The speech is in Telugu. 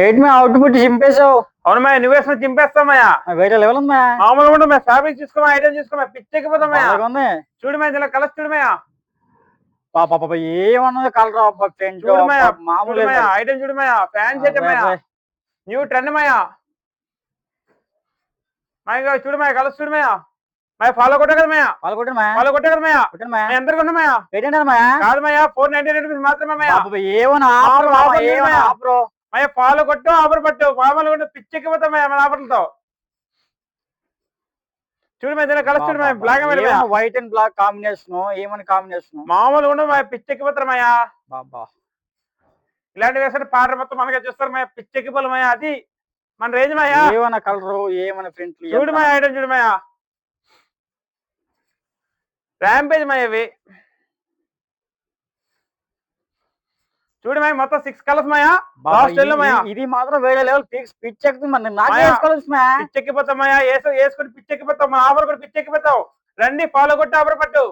ఏంటి మా అవుట్పుట్ చింపేసావు? అవును మాయ, నువ్వు వేసుకుని చింపేస్తామయ్యా. వేరే లెవెల్ ఉందా? మామూలుగా ఉండదు మా, ఫ్యాబ్రిక్ చూసుకోమా, ఐటమ్ చూసుకోమా, పిచ్చెక్కిపోతామయ్యా. ఉంది. చూడు మా, ఇలా కలర్స్ చూడమయ్యా. పాప ఏమన్నది కలర్ ఫ్రెండ్ చూడమయ్యా, మామూలు చూడమయ్యా ఐటమ్, చూడమయ్యా ఫ్యాన్ చేయటమయ్యా, న్యూ ట్రెండ్ మయ్యా. మాయగా చూడమయ్యా, కలర్స్ చూడమయ్యా. మై ఫాలో కొట్టే కదా మయ్యా, ఫాలో కొట్టే కదా మయ్యా. ఎంత కొన్నామయ్యా? కాదు మయ్యా, 499 రూపీస్ మాత్రమే మయ్యా. మయ్యా ఫాలో కొట్టు, ఆఫర్ పట్టు, మామూలు కొట్టు, పిచ్చెక్కిపోతామయ్యా మన ఆఫర్లతో. చూడు మీద కలర్స్ చూడు, black and white, white and black combination, ఏమని కాంబినేషన్ మామూలు ఉండదు మా, పిచ్చెక్కిపోతారమయ్యా. ఇలాంటి వేసే పాట మొత్తం మనకే చూస్తారు మయ్యా, పిచ్చెక్కిపోలమయ్యా. అది మన రేంజ్ మయ్యా. ఏమన్నా కలర్, ఏమన్నా ప్రింట్ చూడు మయ్యా, ఐటమ్ చూడు మయ్యా, ర్యాంపేజ్ మయ్యవి. చూడు మయ్య, మొత్తం 6 కలర్స్ మయ్యా. ఇది మాత్రం వేరే లెవెల్, పిచ్చెక్కిపోతాం మయ్యా, వేసుకొని పిచ్చెక్కిపోతాం. మన ఆఫర్ కూడా పిచ్చెక్కిపోతావు. రండి, ఫాలో కొట్టి ఆఫర్ పట్టు.